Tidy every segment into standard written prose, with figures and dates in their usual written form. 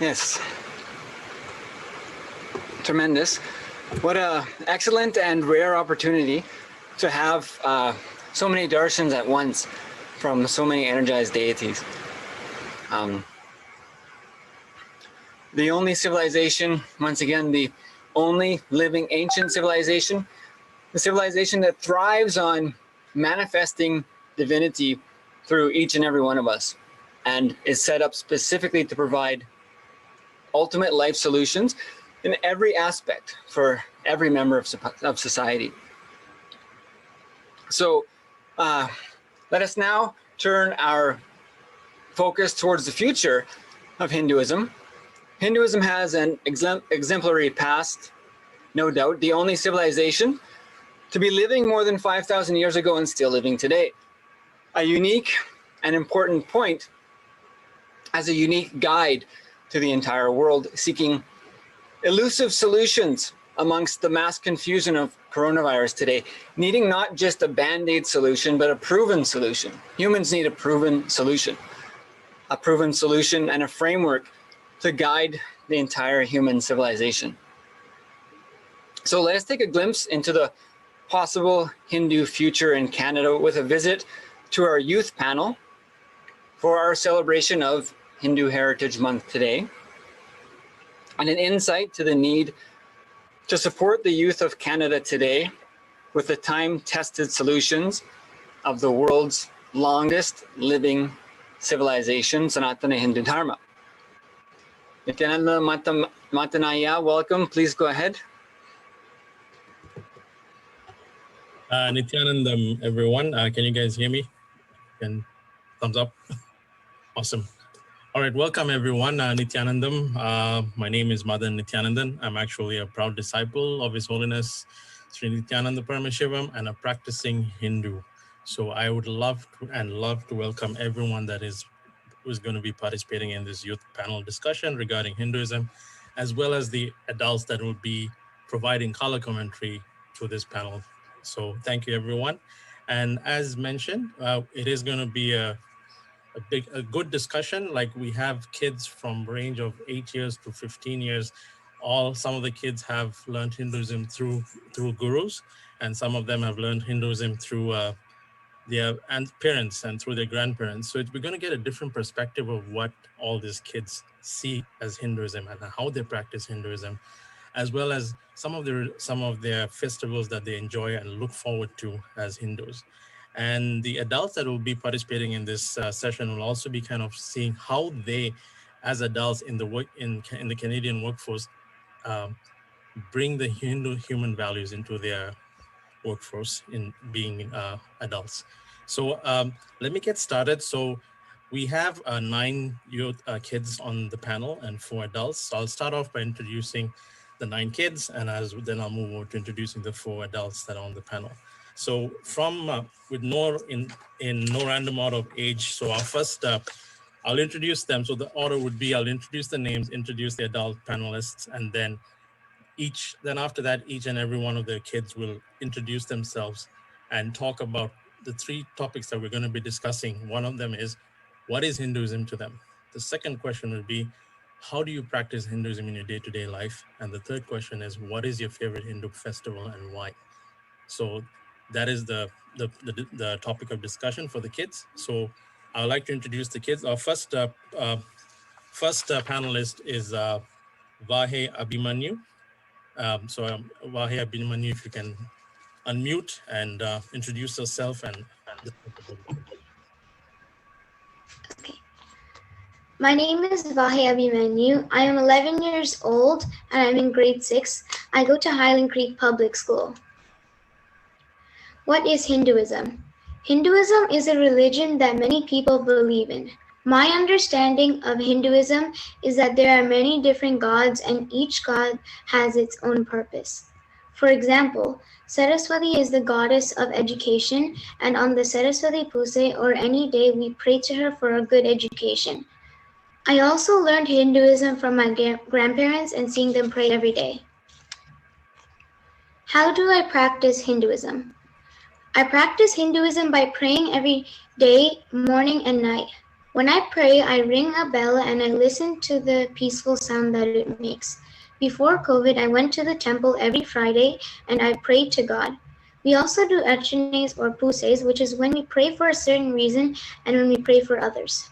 Yes. Tremendous. What a excellent and rare opportunity to have so many darshans at once from so many energized deities. The only civilization, once again, the only living ancient civilization, the civilization that thrives on manifesting divinity through each and every one of us, and is set up specifically to provide ultimate life solutions in every aspect for every member of society. So let us now turn our focus towards the future of Hinduism. Hinduism has an exemplary past, no doubt, the only civilization to be living more than 5,000 years ago and still living today. A unique and important point as a unique guide to the entire world, seeking elusive solutions amongst the mass confusion of coronavirus today, needing not just a band-aid solution, but a proven solution. Humans need a proven solution and a framework to guide the entire human civilization. So let us take a glimpse into the possible Hindu future in Canada with a visit to our youth panel for our celebration of Hindu Heritage Month today, and an insight to the need to support the youth of Canada today with the time-tested solutions of the world's longest living civilization, Sanatana Hindu Dharma. Nithyananda Matanaya, welcome. Please go ahead. Nithyanandam, everyone. Can you guys hear me? Thumbs up. Awesome. All right, welcome everyone. Nithyanandam. My name is Madan Nithyanandan. I'm actually a proud disciple of His Holiness Sri Nithyananda Paramashivam and a practicing Hindu. So I would love to welcome everyone that is going to be participating in this youth panel discussion regarding Hinduism, as well as the adults that will be providing color commentary to this panel. So thank you, everyone. And as mentioned, it is going to be a good discussion. Like, we have kids from range of 8 years to 15 years. Some of the kids have learned Hinduism through gurus, and some of them have learned Hinduism through their parents and through their grandparents. So we're going to get a different perspective of what all these kids see as Hinduism and how they practice Hinduism, as well as some of their festivals that they enjoy and look forward to as Hindus. And the adults that will be participating in this session will also be kind of seeing how they, as adults in the Canadian workforce, bring the Hindu human values into their workforce in being adults. So let me get started. So we have 9 youth kids on the panel and 4 adults. So I'll start off by introducing the 9 kids, and then I'll move over to introducing the 4 adults that are on the panel. So with no random order of age. So our first, I'll introduce them. So the order would be, I'll introduce the names, introduce the adult panelists, and then after that, each and every one of the kids will introduce themselves and talk about the 3 topics that we're going to be discussing. One of them is, what is Hinduism to them? The second question would be, how do you practice Hinduism in your day-to-day life? And the third question is, what is your favorite Hindu festival and why? So that is the topic of discussion for the kids. So I would like to introduce the kids. Our first panelist is Vahe Abhimanyu. Vahe Abhimanyu, if you can unmute and introduce yourself and. Okay. My name is Vahe Abhimanyu. I am 11 years old and I'm in grade 6. I go to Highland Creek Public School. What is Hinduism? Hinduism is a religion that many people believe in. My understanding of Hinduism is that there are many different gods and each god has its own purpose. For example, Saraswati is the goddess of education, and on the Saraswati Puja or any day we pray to her for a good education. I also learned Hinduism from my grandparents and seeing them pray every day. How do I practice Hinduism? I practice Hinduism by praying every day, morning and night. When I pray, I ring a bell and I listen to the peaceful sound that it makes. Before COVID, I went to the temple every Friday and I prayed to God. We also do archanes or puses, which is when we pray for a certain reason and when we pray for others.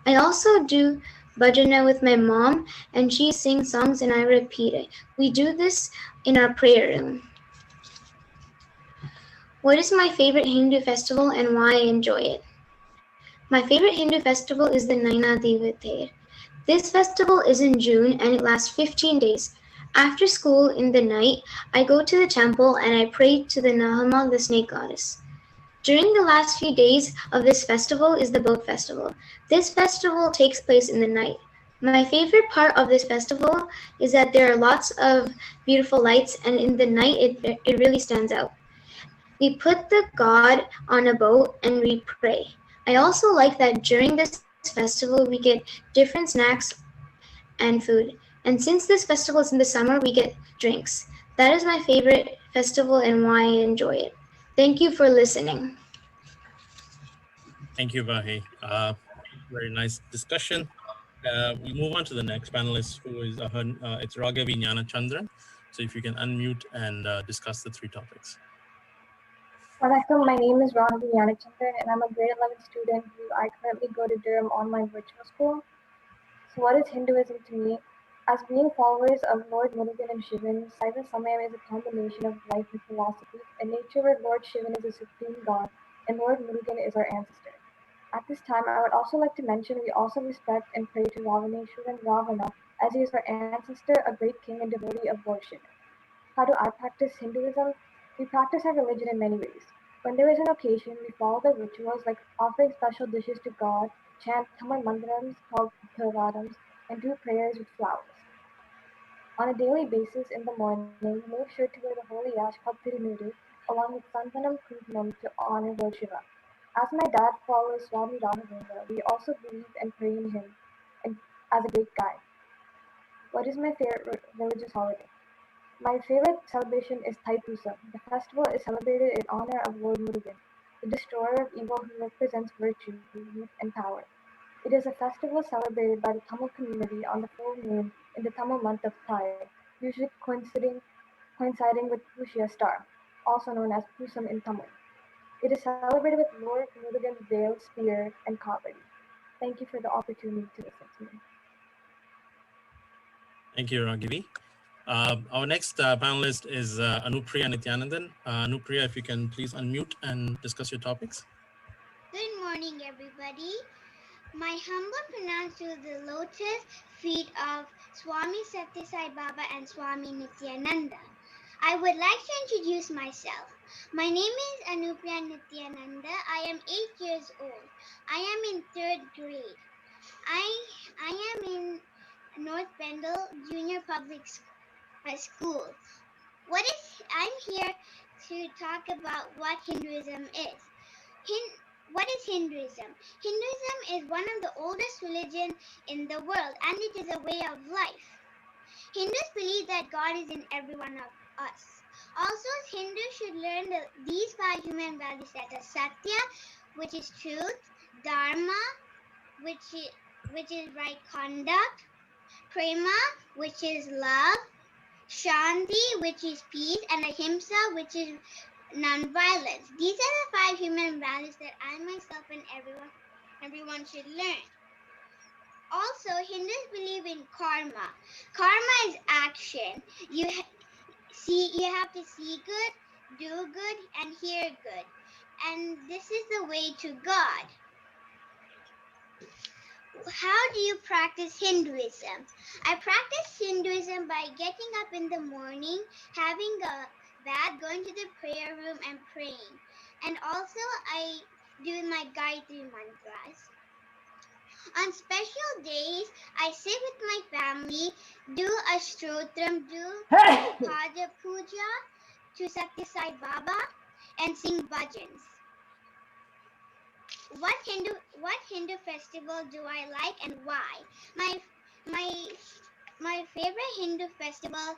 I also do bhajana with my mom, and she sings songs and I repeat it. We do this in our prayer room. What is my favorite Hindu festival and why I enjoy it? My favorite Hindu festival is the Naina Devatir. This festival is in June and it lasts 15 days. After school in the night, I go to the temple and I pray to the Nahama, the snake goddess. During the last few days of this festival is the boat festival. This festival takes place in the night. My favorite part of this festival is that there are lots of beautiful lights and in the night it really stands out. We put the god on a boat and we pray. I also like that during this festival we get different snacks and food. And since this festival is in the summer, we get drinks. That is my favorite festival and why I enjoy it. Thank you for listening. Thank you, Vahe. Very nice discussion. We move on to the next panelist, who is it's Raghavi Chandran. So if you can unmute and discuss the three topics. Vanakkam, my name is Raghavi Chandran and I'm a grade 11 student who I currently go to Durham Online Virtual School. So what is Hinduism to me? As being followers of Lord Murugan and Shivan, Saiva Samayam is a combination of life and philosophy, a nature where Lord Shivan is the supreme god and Lord Murugan is our ancestor. At this time, I would also like to mention we also respect and pray to Ravaneshwaran Ravana, as he is our ancestor, a great king and devotee of Lord Shivan. How do I practice Hinduism? We practice our religion in many ways. When there is an occasion, we follow the rituals like offering special dishes to God, chant Tamil mantrams called Theravadams, and do prayers with flowers. On a daily basis in the morning, we make sure to wear the holy ash called Tirunuru, along with Santanam Kumkumam to honor Lord Shiva. As my dad follows Swami Raghavendra, we also believe and pray in him and as a great guide. What is my favorite religious holiday? My favorite celebration is Thaipusam. The festival is celebrated in honor of Lord Murugan, the destroyer of evil who represents virtue, youth, and power. It is a festival celebrated by the Tamil community on the full moon in the Tamil month of Thai, usually coinciding with Pushya star, also known as Pusam in Tamil. It is celebrated with Lord Murugan's veil, spear, and kavadi. Thank you for the opportunity to listen to me. Thank you, Raghavi. Our next panelist is Anupriya Nithyanandan. Anupriya, if you can please unmute and discuss your topics. Good morning, everybody. My humble pronounce to the lotus feet of Swami Satyasai Baba and Swami Nithyananda. I would like to introduce myself. My name is Anupriya Nithyananda. I am 8 years old. I am in 3rd grade. I am in North Bendel Junior Public School. I'm here to talk about what Hinduism is. What is Hinduism? Hinduism is one of the oldest religions in the world, and it is a way of life. Hindus believe that God is in every one of us. Also, Hindus should learn these 5 human values, that are Satya, which is truth; Dharma, which is right conduct; Prema, which is love; Shanti, which is peace; and Ahimsa, which is non-violence. These are the 5 human values that I myself and everyone should learn. Also, Hindus believe in karma. Karma is action. You have to see good, do good, and hear good. And this is the way to God. How do you practice Hinduism? I practice Hinduism by getting up in the morning, having a bath, going to the prayer room and praying. And also I do my Gayatri mantras. On special days, I sit with my family, do a stotram, do Paja Puja to Satyasai Baba, and sing bhajans. What Hindu festival do I like and why? My favorite Hindu festival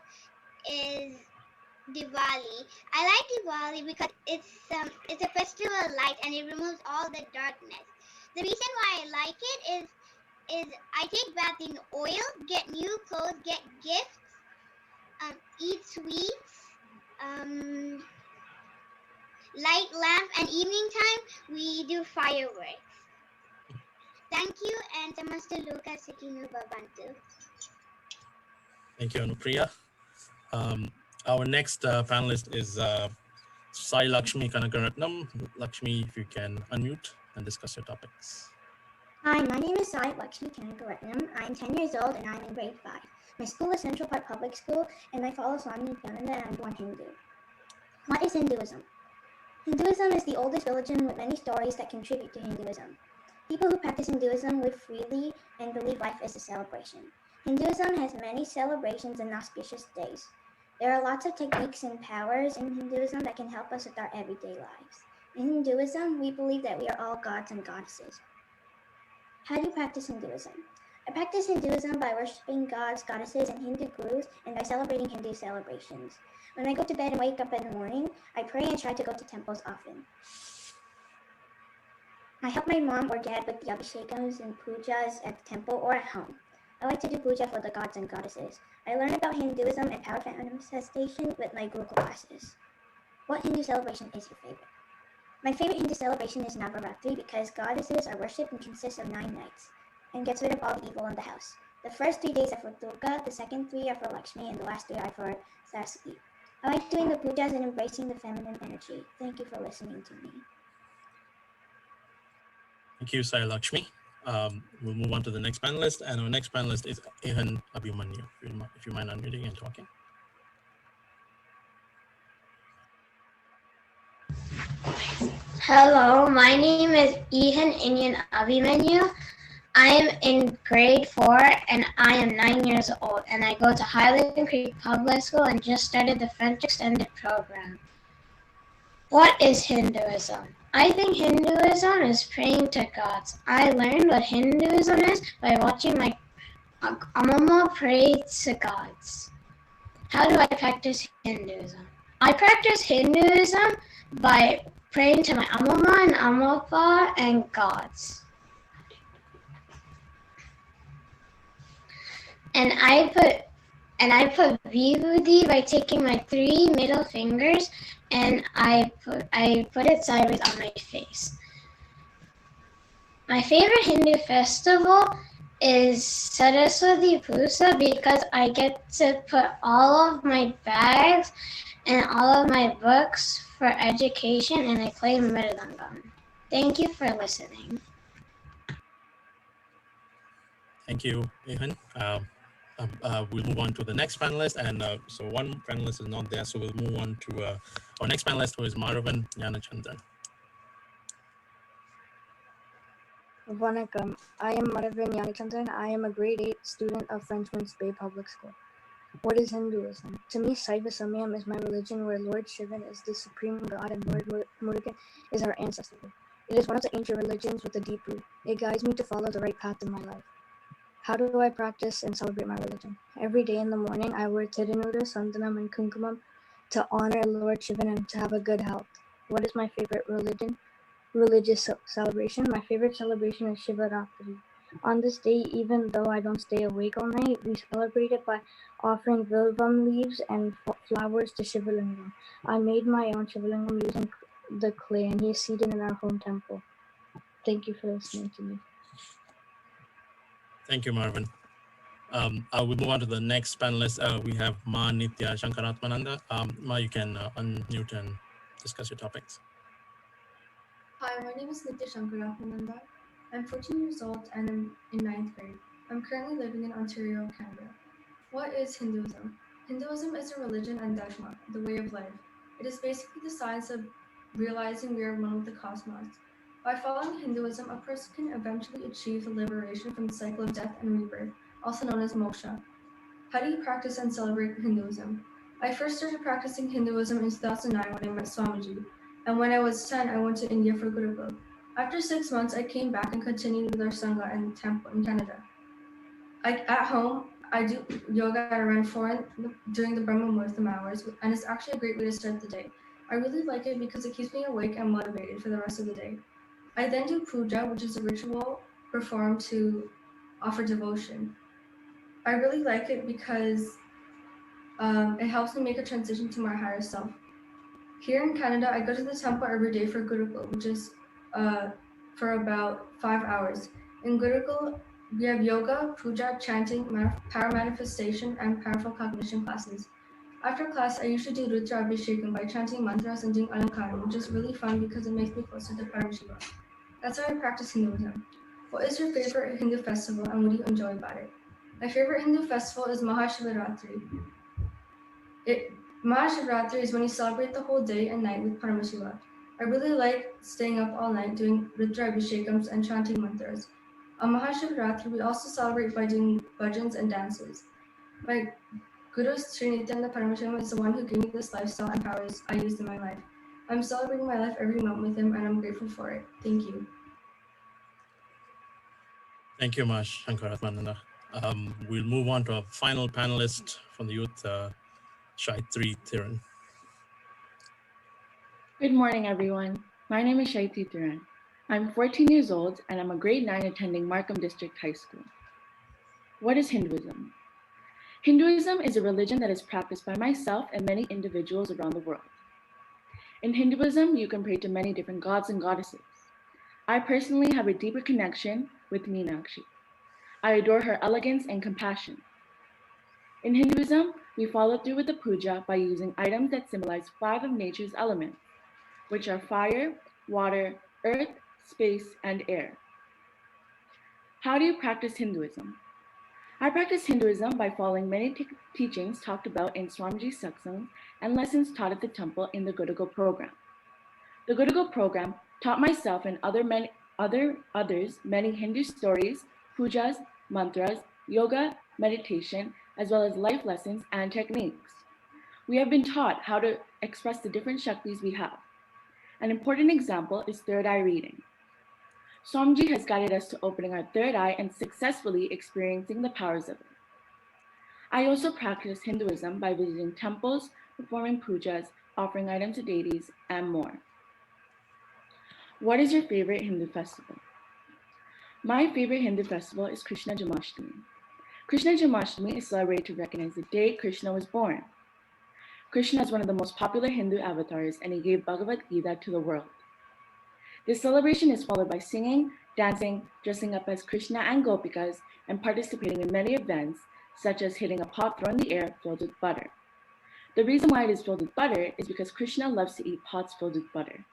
is Diwali. I like Diwali because it's a festival of light and it removes all the darkness. The reason why I like it is I take bath in oil, get new clothes, get gifts, eat sweets, light lamp, and evening time we do fireworks. Thank you, and Namaste Lucas Sikinu Babantu. Thank you, Anupriya. Our next panelist is Sai Lakshmi Kanakaratnam. Lakshmi, if you can unmute and discuss your topics. Hi, my name is Sai Lakshmi Kanakaratnam. I'm 10 years old and I'm in grade 5. My school is Central Park Public School and I follow Swami Nithyananda and I'm born Hindu. What is Hinduism? Hinduism is the oldest religion with many stories that contribute to Hinduism. People who practice Hinduism live freely and believe life is a celebration. Hinduism has many celebrations and auspicious days. There are lots of techniques and powers in Hinduism that can help us with our everyday lives. In Hinduism, we believe that we are all gods and goddesses. How do you practice Hinduism? I practice Hinduism by worshipping gods, goddesses, and Hindu gurus, and by celebrating Hindu celebrations. When I go to bed and wake up in the morning, I pray and try to go to temples often. I help my mom or dad with the abhishekams and pujas at the temple or at home. I like to do puja for the gods and goddesses. I learn about Hinduism and power manifestation with my Gurukul classes. What Hindu celebration is your favorite? My favorite Hindu celebration is Navaratri because goddesses are worshipped and consists of 9 nights and gets rid of all the evil in the house. The first 3 days are for Durga, the second 3 are for Lakshmi, and the last 3 are for Saraswati. I like doing the pujas and embracing the feminine energy. Thank you for listening to me. Thank you, Sai Lakshmi. We'll move on to the next panelist, and our next panelist is Ehan Abhimanyu. If you mind unmuting and talking. Hello, my name is Ehan Inyan Abhimanyu. I am in grade 4 and I am 9 years old and I go to Highland Creek Public School and just started the French Extended Program. What is Hinduism? I think Hinduism is praying to gods. I learned what Hinduism is by watching my Amama pray to gods. How do I practice Hinduism? I practice Hinduism by praying to my Amama and Amapa and gods. And I put vibhuti by taking my 3 middle fingers and I put it sideways on my face. My favorite Hindu festival is Saraswati Puja because I get to put all of my bags and all of my books for education and I play Mridangam. Thank you for listening. Thank you, Ehan. We'll move on to the next panelist, and so one panelist is not there, so we'll move on to our next panelist, who is Madhavan Yanachandran. Vanakkam. I am Madhavan Yanachandran. I am a grade 8 student of Frenchman's Bay Public School. What is Hinduism? To me, Saiva Samyam is my religion where Lord Shivan is the supreme god and Lord Murugan is our ancestor. It is one of the ancient religions with a deep root. It guides me to follow the right path in my life. How do I practice and celebrate my religion? Every day in the morning, I wear Tirunuda, Sandanam, and Kunkumam to honor Lord Shivan and to have a good health. What is my favorite religious celebration? My favorite celebration is Shivaratri. On this day, even though I don't stay awake all night, we celebrate it by offering vilvam leaves and flowers to Shivalingam. I made my own Shivalingam using the clay, and he is seated in our home temple. Thank you for listening to me. Thank you, Marvin. I will move on to the next panelist. We have Ma Nithya Shankaratmananda. Ma, you can unmute and discuss your topics. Hi, my name is Nithya Shankaratmananda. I'm 14 years old and I'm in 9th grade. I'm currently living in Ontario, Canada. What is Hinduism? Hinduism is a religion and dharma, the way of life. It is basically the science of realizing we are one with the cosmos. By following Hinduism, a person can eventually achieve the liberation from the cycle of death and rebirth, also known as moksha. How do you practice and celebrate Hinduism? I first started practicing Hinduism in 2009 when I met Swamiji, and when I was 10, I went to India for Gurukul. After 6 months, I came back and continued with our Sangha and temple in Canada. At home, I do yoga at around 4 during the Brahma Muhurtam hours, and it's actually a great way to start the day. I really like it because it keeps me awake and motivated for the rest of the day. I then do puja, which is a ritual performed to offer devotion. I really like it because it helps me make a transition to my higher self. Here in Canada, I go to the temple every day for Gurukul, which is for about 5 hours. In Gurukul, we have yoga, puja, chanting, power manifestation, and powerful cognition classes. After class, I usually do Rudra Abhishekam by chanting mantras and doing alankaram, which is really fun because it makes me closer to Paramashiva. That's how I practice Hinduism. What is your favorite Hindu festival and what do you enjoy about it? My favorite Hindu festival is Mahashivaratri. Mahashivratri is when you celebrate the whole day and night with Paramashiva. I really like staying up all night doing Rudra Abhishekams and chanting mantras. On Mahashivratri, we also celebrate by doing bhajans and dances. My Guru Sri Nithyananda Paramashiva is the one who gave me this lifestyle and powers I used in my life. I'm celebrating my life every month with him and I'm grateful for it. Thank you. Thank you, Mash Shankaratmananda. We'll move on to our final panelist from the youth, Shaitri Thiran. Good morning, everyone. My name is Shaitri Thiran. I'm 14 years old and I'm a grade 9 attending Markham District High School. What is Hinduism? Hinduism is a religion that is practiced by myself and many individuals around the world. In Hinduism, you can pray to many different gods and goddesses. I personally have a deeper connection with Meenakshi. I adore her elegance and compassion. In Hinduism, we follow through with the puja by using items that symbolize 5 of nature's elements, which are fire, water, earth, space, and air. How do you practice Hinduism? I practice Hinduism by following many teachings talked about in Swamiji's satsangs and lessons taught at the temple in the Gurukul program. The Gurukul program taught myself and others many Hindu stories, pujas, mantras, yoga, meditation, as well as life lessons and techniques. We have been taught how to express the different Shaktis we have. An important example is third eye reading. Swamiji has guided us to opening our third eye and successfully experiencing the powers of it. I also practice Hinduism by visiting temples, performing pujas, offering items to deities, and more. What is your favorite Hindu festival? My favorite Hindu festival is Krishna Janmashtami. Krishna Janmashtami is celebrated to recognize the day Krishna was born. Krishna is one of the most popular Hindu avatars and he gave Bhagavad Gita to the world. This celebration is followed by singing, dancing, dressing up as Krishna and Gopikas, and participating in many events, such as hitting a pot thrown in the air filled with butter. The reason why it is filled with butter is because Krishna loves to eat pots filled with butter.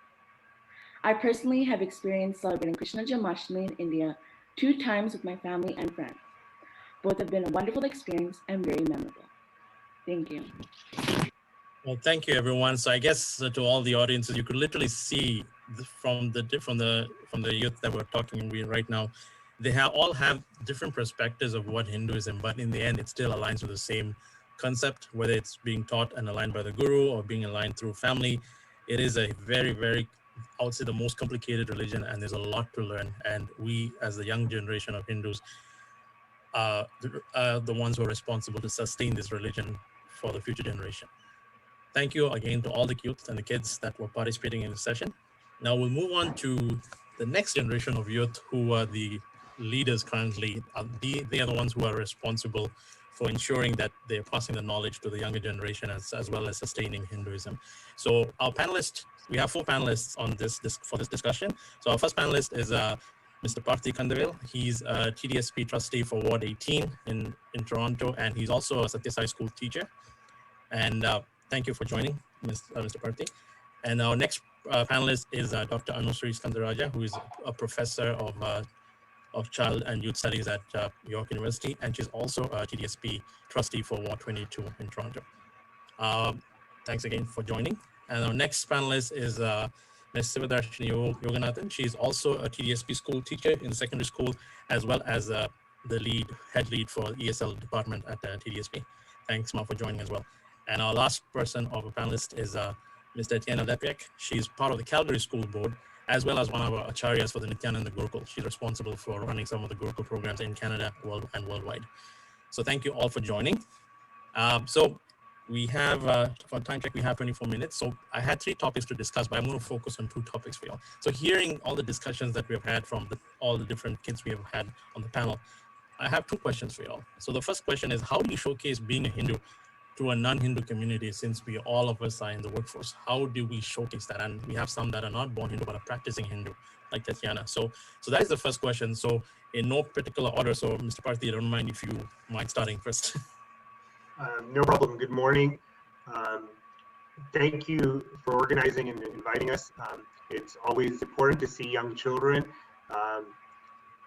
I personally have experienced celebrating Krishna Janmashtami in India 2 times with my family and friends. Both have been a wonderful experience and very memorable. Thank you. Well, thank you, everyone. So I guess to all the audiences, you could literally see from the youth that we're talking with right now, they all have different perspectives of what Hinduism, but in the end, it still aligns with the same concept, whether it's being taught and aligned by the guru or being aligned through family. It is a very, very, I would say, the most complicated religion, and there's a lot to learn. And we, as the young generation of Hindus, are the ones who are responsible to sustain this religion for the future generation. Thank you again to all the youth and the kids that were participating in the session. Now we'll move on to the next generation of youth who are the leaders currently. They are the ones who are responsible for ensuring that they're passing the knowledge to the younger generation as well as sustaining Hinduism. So our panelists, we have 4 panelists on this for this discussion. So our first panelist is Mr. Parthi Kandavil. He's a TDSP trustee for Ward 18 in Toronto, and he's also a Satyasai school teacher. And thank you for joining, Mr. Parthi. And our next panelist is Dr. Anusri Skandaraja, who is a professor of child and youth studies at York University, and she's also a TDSP trustee for Ward 22 in Toronto. Thanks again for joining. And our next panelist is Ms. Sivadarshini Yoganathan. She's also a TDSP school teacher in the secondary school, as well as the head lead for ESL department at TDSP. Thanks, Ma, for joining as well. And our last person of a panelist is Mr. Etienne Lepiak. She's part of the Calgary School Board, as well as one of our acharyas for the Nithyananda Gurukul. She's responsible for running some of the Gurukul programs in Canada and worldwide. So thank you all for joining. So we have, for time check, we have 24 minutes. So I had 3 topics to discuss, but I'm going to focus on 2 topics for y'all. So hearing all the discussions that we have had from all the different kids we have had on the panel, I have 2 questions for y'all. So the first question is, how do you showcase being a Hindu to a non-Hindu community, since all of us are in the workforce? How do we showcase that? And we have some that are not born Hindu but are practicing Hindu, like Tatyana. So that is the first question. So in no particular order. So Mr. Parthi, I don't mind if you mind starting first. No problem. Good morning. Thank you for organizing and inviting us. It's always important to see young children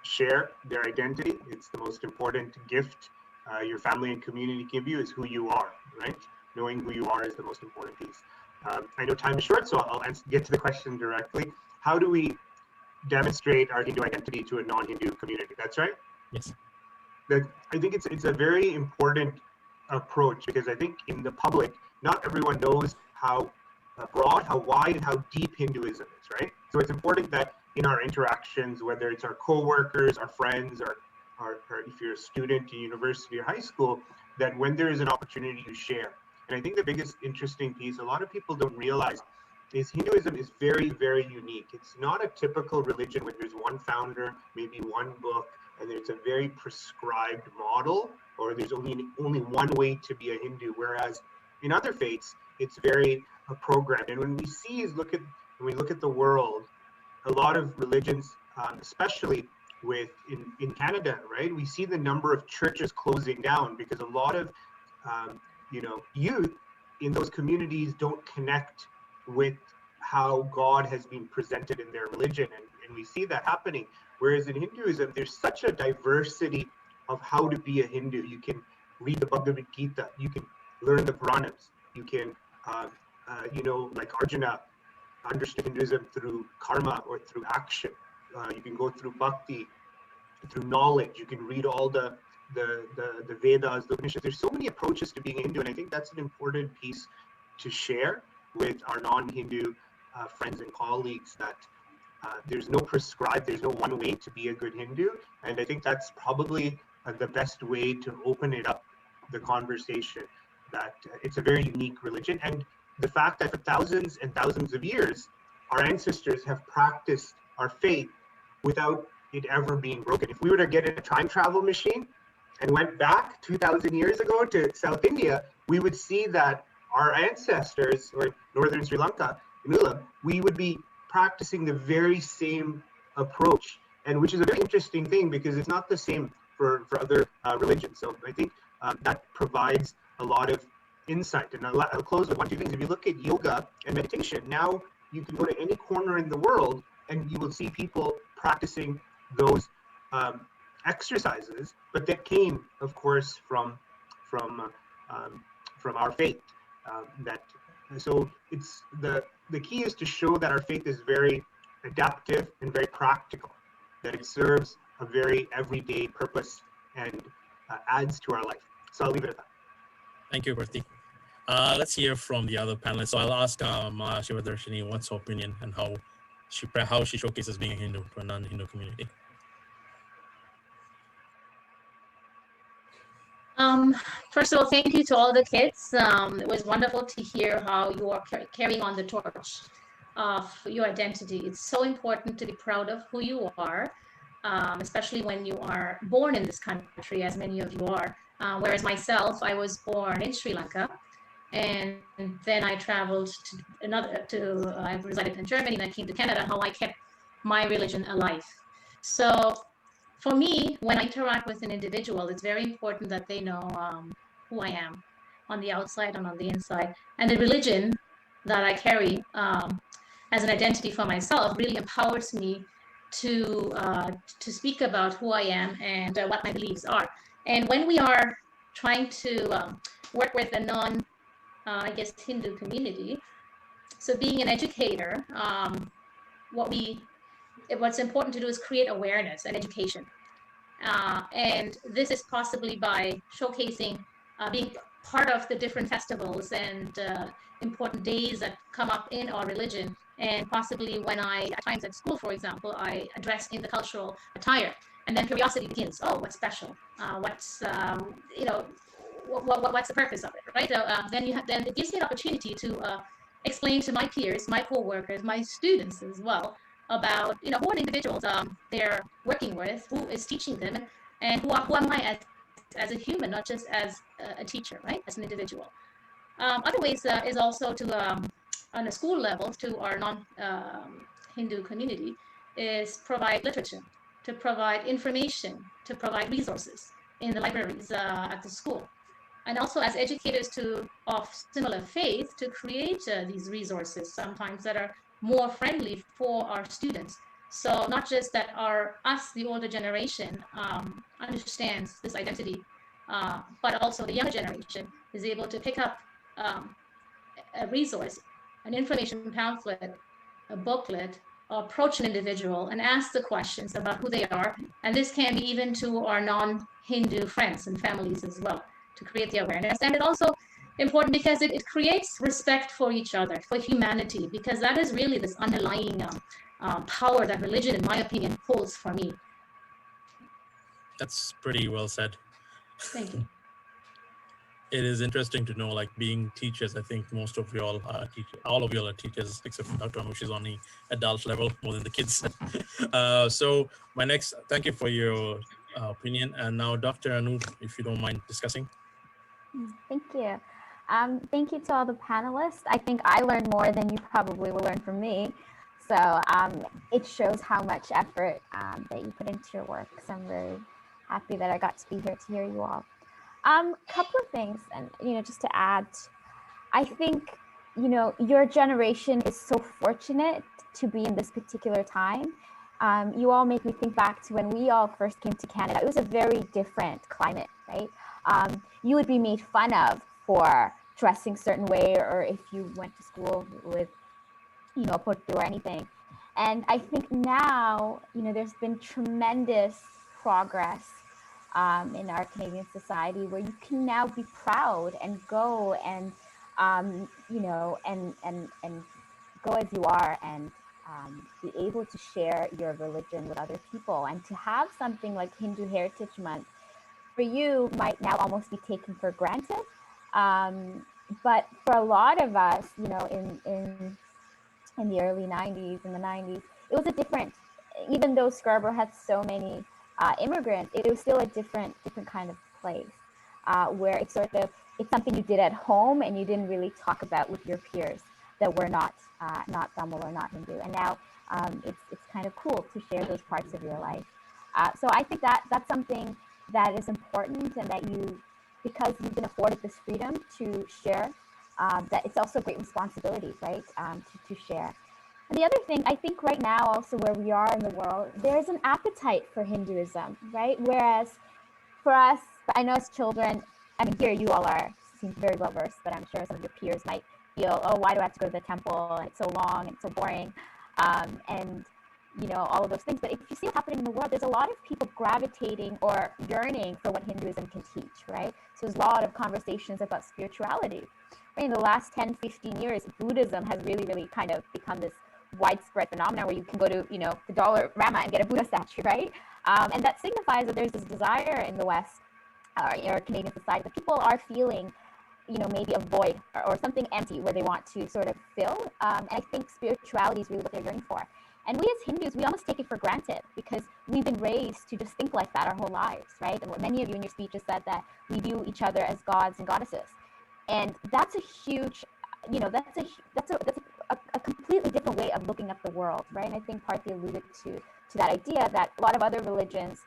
share their identity. It's the most important gift your family and community give you, is who you are, right? Knowing who you are is the most important piece. I know time is short, so I'll get to the question directly. How do we demonstrate our Hindu identity to a non-Hindu community? That's right? Yes. I think it's a very important approach, because I think in the public, not everyone knows how broad, how wide, and how deep Hinduism is, right? So it's important that in our interactions, whether it's our co-workers, our friends, or if you're a student in university or high school, that when there is an opportunity to share. And I think the biggest interesting piece, a lot of people don't realize, is Hinduism is very, very unique. It's not a typical religion where there's one founder, maybe one book, and there's a very prescribed model, or there's only one way to be a Hindu. Whereas in other faiths, it's very programmed. And when we look at the world, a lot of religions, especially in Canada, right? We see the number of churches closing down because a lot of youth in those communities don't connect with how God has been presented in their religion, and we see that happening. Whereas in Hinduism, there's such a diversity of how to be a Hindu. You can read the Bhagavad Gita, you can learn the Puranas, you can, like Arjuna understood Hinduism through karma or through action. You can go through bhakti, through knowledge. You can read all the Vedas, the Upanishads. There's so many approaches to being a Hindu, and I think that's an important piece to share with our non-Hindu friends and colleagues, that there's no one way to be a good Hindu. And I think that's probably the best way to open it up, the conversation, that it's a very unique religion. And the fact that for thousands and thousands of years, our ancestors have practiced our faith without it ever being broken. If we were to get in a time travel machine and went back 2,000 years ago to South India, we would see that our ancestors, or northern Sri Lanka, we would be practicing the very same approach, and which is a very interesting thing, because it's not the same for other religions. So I think that provides a lot of insight. And I'll close with 1, 2 things. If you look at yoga and meditation, now you can go to any corner in the world and you will see people practicing those exercises, but that came, of course, from our faith. So it's the key is to show that our faith is very adaptive and very practical, that it serves a very everyday purpose and adds to our life. So I'll leave it at that. Thank you, Parthi. Let's hear from the other panelists. So I'll ask Shivadarshini what's her opinion and how she showcases being a Hindu to a non-Hindu community. First of all, thank you to all the kids. It was wonderful to hear how you are carrying on the torch of your identity. It's so important to be proud of who you are, especially when you are born in this country, as many of you are. Whereas myself, I was born in Sri Lanka, and then I traveled I resided in Germany, and I came to Canada. How I kept my religion alive. So for me, when I interact with an individual, it's very important that they know who I am on the outside and on the inside. And the religion that I carry as an identity for myself really empowers me to speak about who I am and what my beliefs are. And when we are trying to work with a Hindu community, so being an educator, what's important to do is create awareness and education. And this is possibly by showcasing, being part of the different festivals and important days that come up in our religion. And possibly when at times at school, for example, I address in the cultural attire. And then curiosity begins. Oh, what's special? What's what's the purpose of it, right? Then it gives me an opportunity to explain to my peers, my co-workers, my students as well about who are the individuals they're working with, who is teaching them, and who am I as a human, not just as a teacher, right? As an individual. Other ways is also to on a school level to our non-Hindu community is provide literature, to provide information, to provide resources in the libraries at the school, and also as educators of similar faith to create these resources sometimes that are more friendly for our students. So not just that us, the older generation, understands this identity, but also the younger generation is able to pick up a resource, an information pamphlet, a booklet, or approach an individual and ask the questions about who they are. And this can be even to our non-Hindu friends and families as well, to create the awareness. And it also important because it creates respect for each other, for humanity, because that is really this underlying power that religion, in my opinion, holds for me. That's pretty well said. Thank you. It is interesting to know, like being teachers, I think most of you all are teachers, all of you all are teachers, except for Dr. Anu, she's on the adult level more than the kids. So thank you for your opinion. And now Dr. Anu, if you don't mind discussing. Thank you. Thank you to all the panelists. I think I learned more than you probably will learn from me. So it shows how much effort that you put into your work. So I'm very happy that I got to be here to hear you all. Couple of things, and just to add, I think your generation is so fortunate to be in this particular time. You all make me think back to when we all first came to Canada. It was a very different climate, right? You would be made fun of for dressing certain way, or if you went to school with puttu or anything. And I think now there's been tremendous progress in our Canadian society, where you can now be proud and go and and go as you are, and be able to share your religion with other people, and to have something like Hindu Heritage Month for you might now almost be taken for granted. But for a lot of us, in the early 90s, in the 90s, it was a different, even though Scarborough had so many immigrants, it was still a different kind of place, where it's something you did at home, and you didn't really talk about with your peers that were not Tamil or not Hindu. And now it's kind of cool to share those parts of your life. So I think that's something that is important, and that because you've been afforded this freedom to share, that it's also a great responsibility, right, to share. And the other thing, I think right now also where we are in the world, there's an appetite for Hinduism, right? Whereas for us, I know as children, here you all seem very well versed, but I'm sure some of your peers might feel, oh, why do I have to go to the temple? And it's so long and so boring, and all of those things. But if you see what's happening in the world, there's a lot of people gravitating or yearning for what Hinduism can teach, right? So there's a lot of conversations about spirituality. In the last 10, 15 years, Buddhism has really, really kind of become this widespread phenomenon where you can go to, the Dollar Rama and get a Buddha statue, right? And that signifies that there's this desire in the West, or Canadian society, that people are feeling, maybe a void or something empty where they want to sort of fill. And I think spirituality is really what they're yearning for. And we as Hindus, we almost take it for granted because we've been raised to just think like that our whole lives, right? And many of you in your speeches said that we view each other as gods and goddesses. And that's a huge, that's a completely different way of looking at the world, right? And I think Parthy alluded to that idea that a lot of other religions,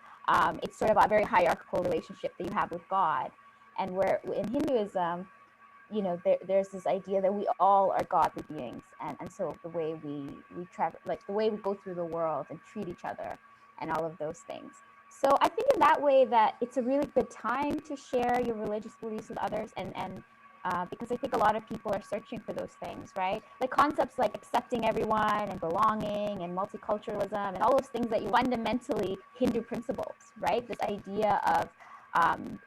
it's sort of a very hierarchical relationship that you have with God. And where in Hinduism, there's this idea that we all are godly beings. And so the way we travel, like the way we go through the world and treat each other and all of those things. So I think in that way that it's a really good time to share your religious beliefs with others, and because I think a lot of people are searching for those things, right? Like concepts like accepting everyone and belonging and multiculturalism and all those things that you fundamentally Hindu principles, right? This idea of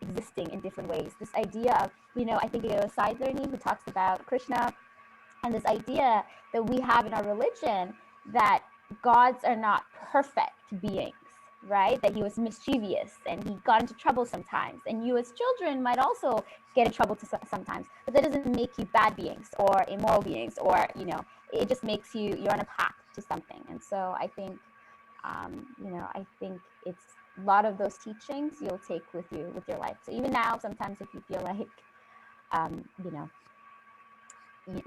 existing in different ways. This idea of, I think it was Sai Dharni who talks about Krishna, and this idea that we have in our religion that gods are not perfect beings, right? That he was mischievous and he got into trouble sometimes. And you as children might also get in trouble sometimes, but that doesn't make you bad beings or immoral beings, or, you know, it just makes you're on a path to something. And so I think, you know, I think it's a lot of those teachings you'll take with you with your life. So even now, sometimes if you feel like, you know,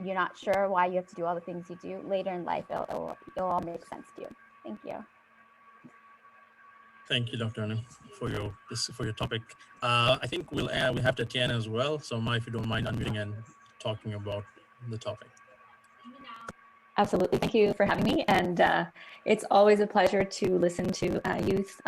you're not sure why you have to do all the things you do, later in life, it'll all make sense to you. Thank you. Thank you, Dr. Anu, for your topic. I think we have Tatiana as well. So, Ma, if you don't mind unmuting and talking about the topic. Absolutely. Thank you for having me. And it's always a pleasure to listen to youth.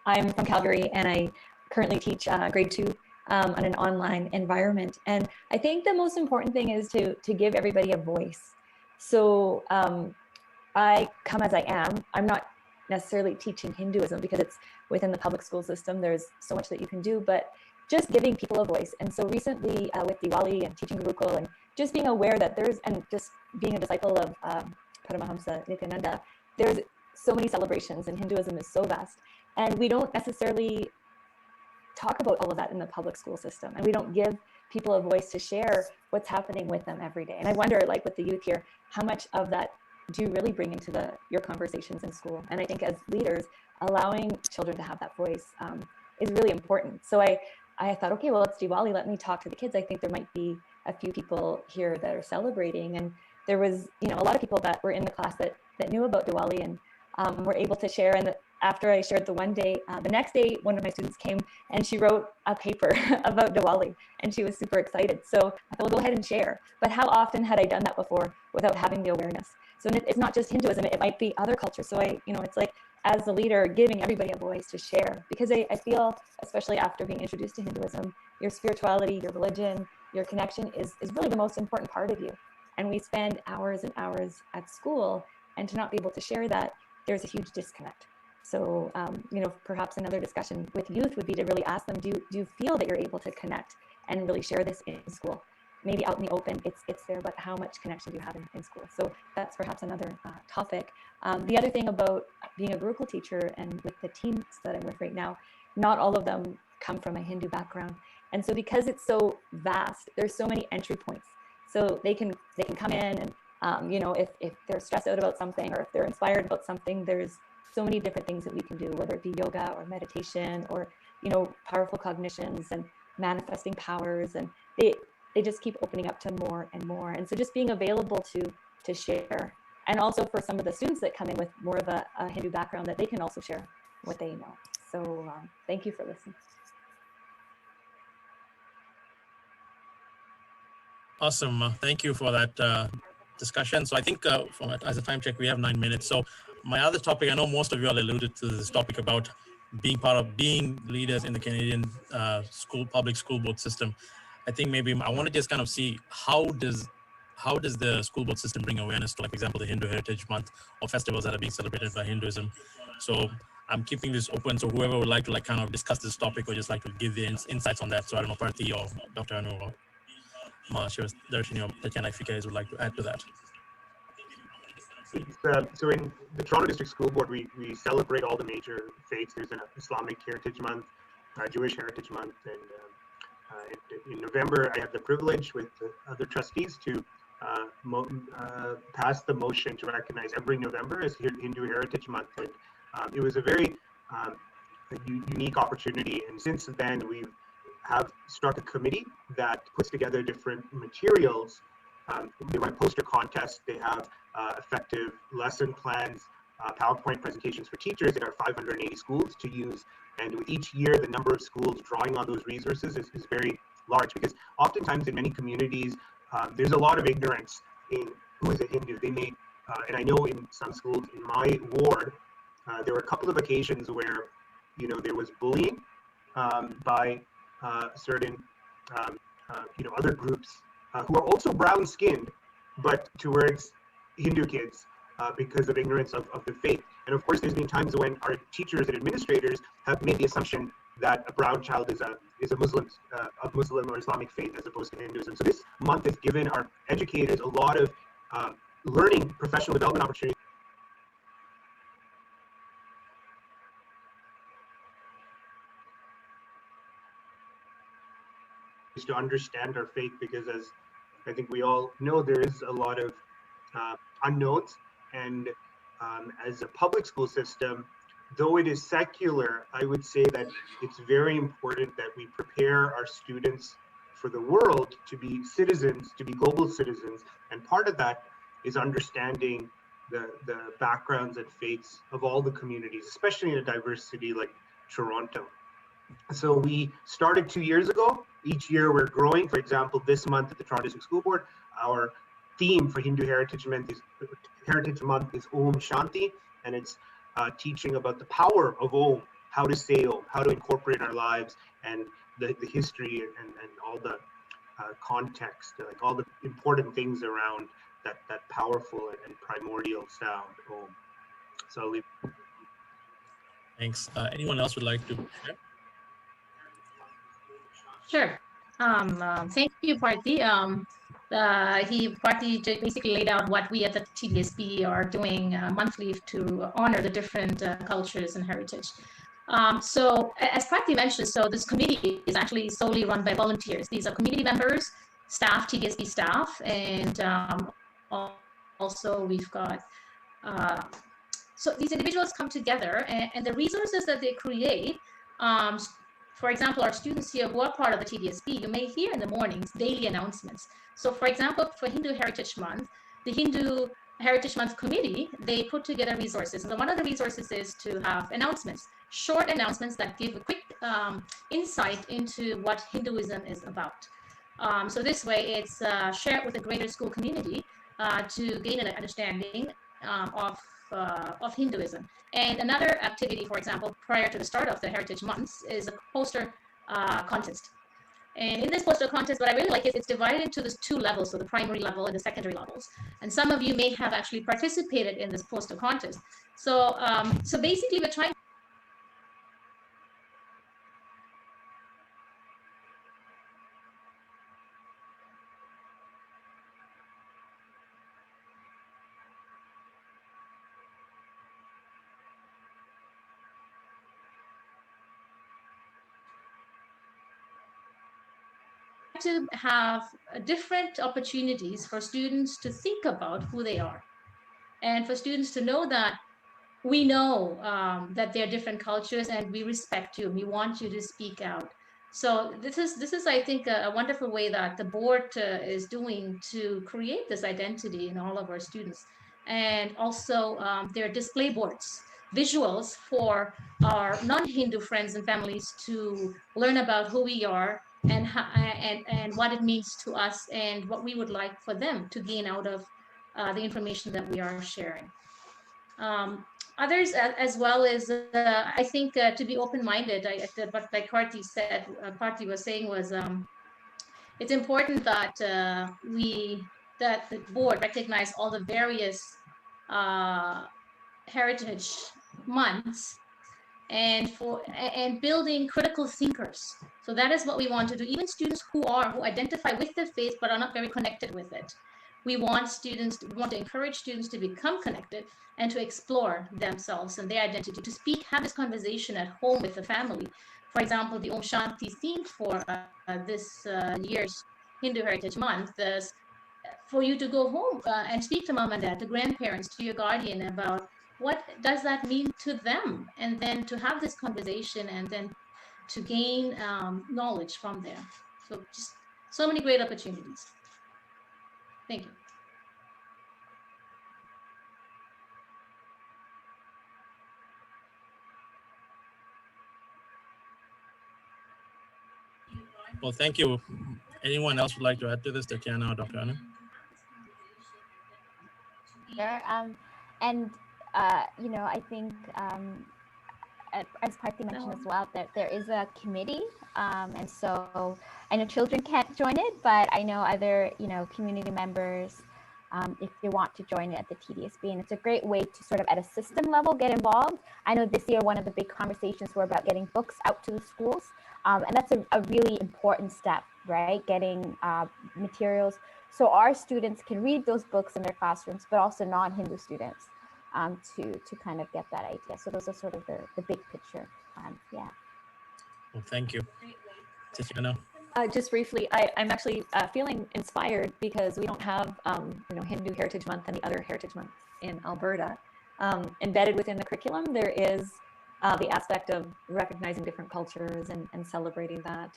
I'm from Calgary and I currently teach grade 2 on an online environment. And I think the most important thing is to give everybody a voice. So I come as I am. I'm not necessarily teaching Hinduism because it's within the public school system. There's so much that you can do, but just giving people a voice. And so recently with Diwali and teaching Gurukul and just being aware that and just being a disciple of Paramahamsa Nithyananda, there's so many celebrations and Hinduism is so vast. And we don't necessarily talk about all of that in the public school system. And we don't give people a voice to share what's happening with them every day. And I wonder, like with the youth here, how much of that do you really bring into your conversations in school? And I think as leaders, allowing children to have that voice is really important. So I thought, okay, well, it's Diwali, let me talk to the kids. I think there might be a few people here that are celebrating. And there was, you know, a lot of people that were in the class that knew about Diwali and were able to share. And after I shared the one day, the next day, one of my students came and she wrote a paper about Diwali and she was super excited. So I thought, well, go ahead and share. But how often had I done that before without having the awareness? So it's not just Hinduism, it might be other cultures. So it's like, as the leader, giving everybody a voice to share, because I feel, especially after being introduced to Hinduism, your spirituality, your religion, your connection is really the most important part of you. And we spend hours and hours at school, and to not be able to share that, there's a huge disconnect. So, perhaps another discussion with youth would be to really ask them, do you feel that you're able to connect and really share this in school? Maybe out in the open, it's there, but how much connection do you have in school? So that's perhaps another topic. The other thing about being a Gurukul teacher and with the teams that I'm with right now, not all of them come from a Hindu background. And so because it's so vast, there's so many entry points. So they can come in and, if they're stressed out about something or if they're inspired about something, there's so many different things that we can do, whether it be yoga or meditation or, powerful cognitions and manifesting powers. And they just keep opening up to more and more. And so just being available to share. And also for some of the students that come in with more of a Hindu background, that they can also share what they know. So thank you for listening. Awesome. Thank you for that discussion. So I think as a time check, we have 9 minutes. So my other topic, I know most of you all alluded to this topic about being leaders in the Canadian public school board system. I think maybe I want to just kind of see how does the school board system bring awareness to, like, for example, the Hindu Heritage Month or festivals that are being celebrated by Hinduism. So I'm keeping this open. So whoever would like to kind of discuss this topic or just like to give the insights on that. So I don't know, Parthi or Dr. Anu or Darshini or Tatiana, if you guys would like to add to that. So in the Toronto District School Board, we celebrate all the major faiths. There's an Islamic Heritage Month, Jewish Heritage Month, and in November, I have the privilege with the other trustees to pass the motion to recognize every November as Hindu Heritage Month. And it was a very unique opportunity. And since then, we have struck a committee that puts together different materials. They run poster contests. They have effective lesson plans, PowerPoint presentations for teachers in our 580 schools to use. And with each year, the number of schools drawing on those resources is very large, because oftentimes in many communities, there's a lot of ignorance in who is a Hindu. They may, and I know in some schools in my ward, there were a couple of occasions where, there was bullying by certain, other groups who are also brown-skinned, but towards Hindu kids because of ignorance of the faith. And of course, there's been times when our teachers and administrators have made the assumption that a brown child is a Muslim of Muslim or Islamic faith as opposed to Hinduism. So this month has given our educators a lot of learning, professional development opportunities. is to understand our faith, because as I think we all know, there is a lot of unknowns. And as a public school system, though it is secular, I would say that it's very important that we prepare our students for the world to be citizens, to be global citizens. And part of that is understanding the backgrounds and faiths of all the communities, especially in a diverse city like Toronto. So we started 2 years ago. Each year we're growing. For example, this month at the Toronto District School Board, our theme for Hindu Heritage Month is Om Shanti, and it's teaching about the power of Om, how to say Om, how to incorporate our lives, and the history and all the context, like all the important things around that powerful and primordial sound, Om. So I'll leave. Thanks. Anyone else would like to share? Sure. Thank you, Parthi. Parthi basically laid out what we at the TDSB are doing monthly to honor the different cultures and heritage. So as Parthi mentioned, so this committee is actually solely run by volunteers. These are community members, staff, TDSB staff, and also we've got, so these individuals come together, and the resources that they create, for example, our students here who are part of the TDSB, you may hear in the mornings daily announcements. So for example, for Hindu Heritage Month, the Hindu Heritage Month Committee, they put together resources. And one of the resources is to have announcements, short announcements that give a quick insight into what Hinduism is about. So this way it's shared with the greater school community to gain an understanding of Hinduism. And another activity, for example, prior to the start of the Heritage Months, is a poster contest. And in this poster contest, what I really like is it's divided into these two levels, so the primary level and the secondary levels. And some of you may have actually participated in this poster contest. So, so basically, we're trying to have different opportunities for students to think about who they are, and for students to know that we know that there are different cultures, and we respect you. We want you to speak out. So this is I think a wonderful way that the board is doing to create this identity in all of our students. And also there are display boards, visuals for our non-Hindu friends and families to learn about who we are, and what it means to us, and what we would like for them to gain out of the information that we are sharing. Others as well as I think to be open-minded. But like Parthi said, Parthi was saying was it's important that that the board recognize all the various heritage months, and building critical thinkers. So that is what we want to do. Even students who identify with the faith but are not very connected with it. We want to encourage students to become connected and to explore themselves and their identity, to have this conversation at home with the family. For example, the Om Shanti theme for this year's Hindu Heritage Month is for you to go home and speak to mom and dad, to grandparents, to your guardian about what does that mean to them, and then to have this conversation and then to gain knowledge from there. So just so many great opportunities. Thank you. Well, thank you. Anyone else would like to add to this, Tatiana or Dr. Anand? Sure. And you know, I think as Parthi mentioned as well, that there is a committee, and so I know children can't join it, but I know other community members, if they want to join it at the TDSB, and it's a great way to sort of at a system level get involved. I know this year one of the big conversations were about getting books out to the schools, and that's a really important step, right? Getting materials so our students can read those books in their classrooms, but also non-Hindu students to kind of get that idea. So those are sort of the big picture. Yeah. Well, thank you, Tatiana. Just briefly, I'm actually feeling inspired because we don't have, Hindu Heritage Month and the other Heritage Months in Alberta. Embedded within the curriculum, there is the aspect of recognizing different cultures and celebrating that,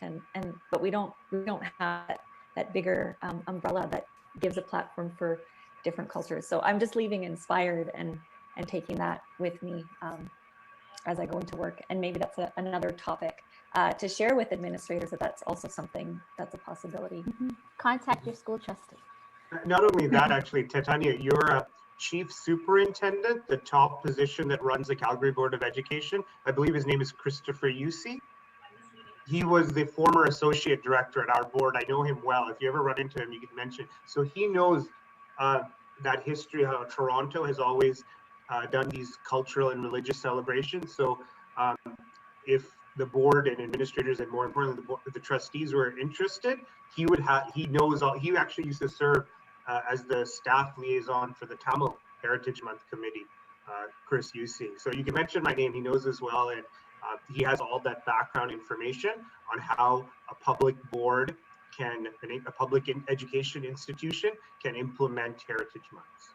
but we don't have that bigger umbrella that gives a platform for different cultures. So I'm just leaving inspired and taking that with me as I go into work. And maybe that's another topic to share with administrators, that's also something that's a possibility. Contact your school trustee. Not only that, actually, Titania, you're a chief superintendent, the top position that runs the Calgary Board of Education. I believe his name is Christopher Yusi. He was the former associate director at our board. I know him well. If you ever run into him, you can mention. So he knows that history, how Toronto has always done these cultural and religious celebrations. So if the board and administrators, and more importantly, the trustees were interested, he knows all. He actually used to serve as the staff liaison for the Tamil Heritage Month Committee, Chris Yusi. So you can mention my name. He knows as well, and he has all that background information on how a public board a public education institution can implement Heritage Months.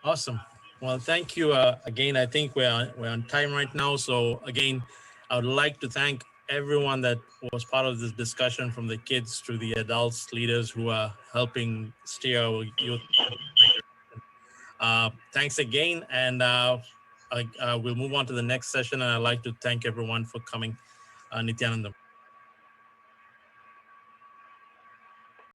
Awesome. Well, thank you again. I think we're on time right now. So again, I would like to thank everyone that was part of this discussion, from the kids to the adults, leaders who are helping steer our youth. Thanks again. And we'll move on to the next session. And I'd like to thank everyone for coming. Nithyananda.